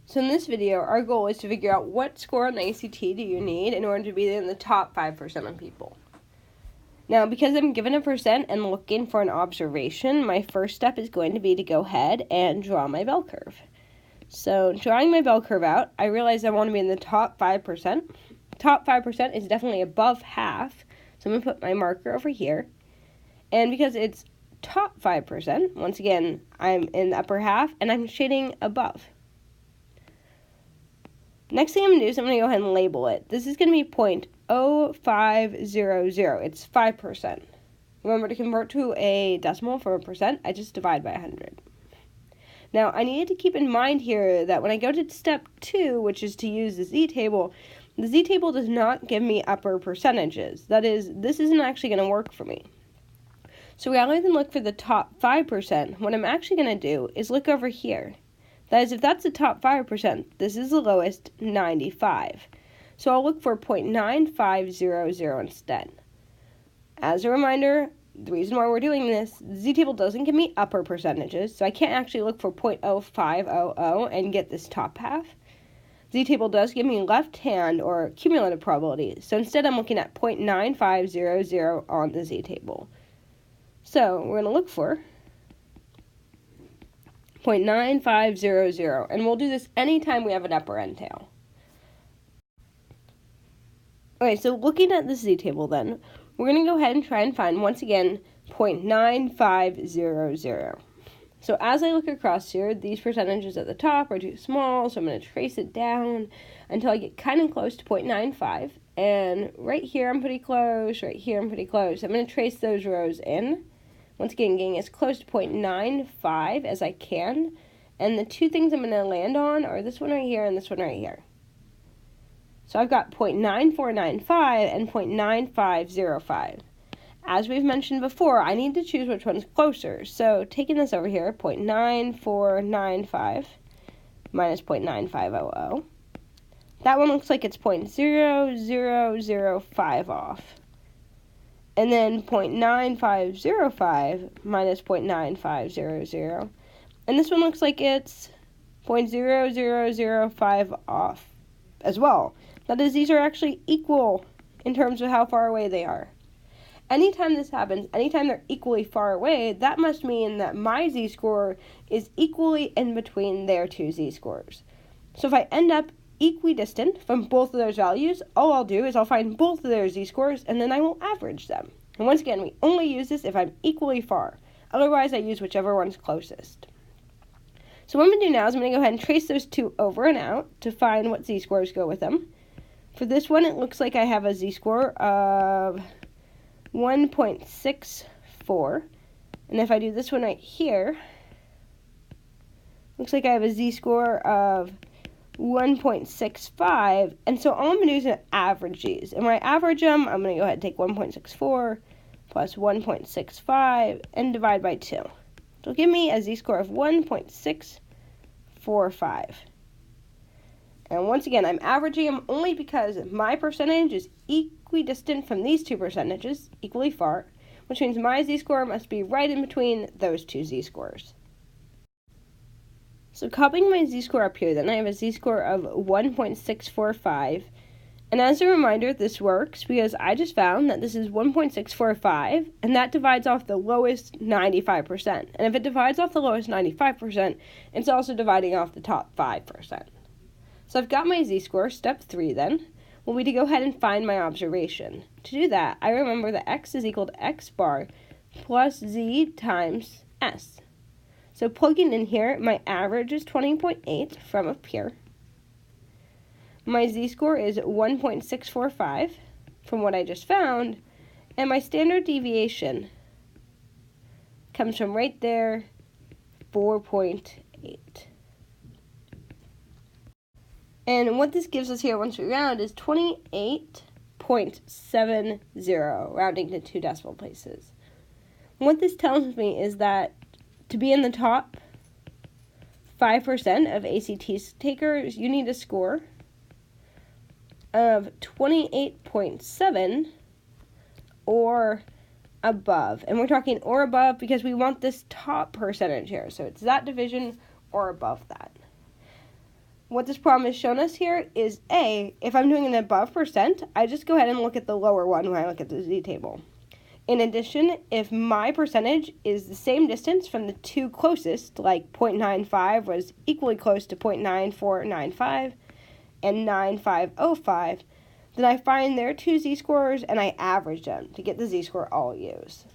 So in this video, our goal is to figure out what score on the ACT do you need in order to be in the top 5% of people. Now, because I'm given a percent and looking for an observation, my first step is going to be to go ahead and draw my bell curve. So drawing my bell curve out, I realize I want to be in the top 5%. Top 5% is definitely above half, so I'm going to put my marker over here. And because it's top 5%, once again, I'm in the upper half, and I'm shading above. Next thing I'm going to do is I'm going to go ahead and label it. This is going to be 0.0500. It's 5%. Remember, to convert to a decimal from a percent, I just divide by 100. Now, I need to keep in mind here that when I go to step 2, which is to use the z-table, the z-table does not give me upper percentages. That is, this isn't actually going to work for me. So rather than look for the top 5%, what I'm actually going to do is look over here. That is, if that's the top 5%, this is the lowest, 95. So I'll look for 0.9500 instead. As a reminder, the reason why we're doing this, the z-table doesn't give me upper percentages, so I can't actually look for 0.0500 and get this top half. Z-table does give me left hand or cumulative probabilities, so instead I'm looking at 0.9500 on the z-table. So we're going to look for 0.9500, and we'll do this anytime we have an upper end tail. Okay, so looking at the z-table then, we're going to go ahead and try and find, once again, 0.9500. So as I look across here, these percentages at the top are too small, so I'm going to trace it down until I get kind of close to 0.95. And right here I'm pretty close, right here I'm pretty close. I'm going to trace those rows in. Once again, getting as close to 0.95 as I can. And the two things I'm going to land on are this one right here and this one right here. So I've got 0.9495 and 0.9505. As we've mentioned before, I need to choose which one's closer. So taking this over here, 0.9495 minus 0.9500. That one looks like it's 0.0005 off. And then 0.9505 minus 0.9500. And this one looks like it's 0.0005 off as well. That is, these are actually equal in terms of how far away they are. Anytime this happens, anytime they're equally far away, that must mean that my z-score is equally in between their two z-scores. So if I end up equidistant from both of those values, all I'll do is I'll find both of their z-scores and then I will average them. And once again, we only use this if I'm equally far. Otherwise, I use whichever one's closest. So what I'm going to do now is I'm going to go ahead and trace those two over and out to find what z-scores go with them. For this one, it looks like I have a z-score of 1.64. And if I do this one right here, looks like I have a z-score of 1.65, and so all I'm going to do is average these. And when I average them, I'm going to go ahead and take 1.64 plus 1.65 and divide by 2. So it'll give me a z-score of 1.645. And once again, I'm averaging them only because my percentage is equidistant from these two percentages, equally far, which means my z-score must be right in between those two z-scores. So copying my z-score up here, then I have a z-score of 1.645. And as a reminder, this works because I just found that this is 1.645, and that divides off the lowest 95%. And if it divides off the lowest 95%, it's also dividing off the top 5%. So I've got my z-score. Step 3 then will be to go ahead and find my observation. To do that, I remember that x is equal to x bar plus z times s. So plugging in here, my average is 20.8 from up here. My z-score is 1.645 from what I just found, and my standard deviation comes from right there, 4.8. And what this gives us here once we round is 28.70, rounding to 2 decimal places. And what this tells me is that to be in the top 5% of ACT takers, you need a score of 28.7 or above. And we're talking or above because we want this top percentage here. So it's that division or above that. what this problem has shown us here is A, if I'm doing an above percent, I just go ahead and look at the lower one when I look at the z-table. In addition, if my percentage is the same distance from the two closest, like 0.95 was equally close to 0.9495 and 9505, then I find their two z-scores and I average them to get the z-score I'll use.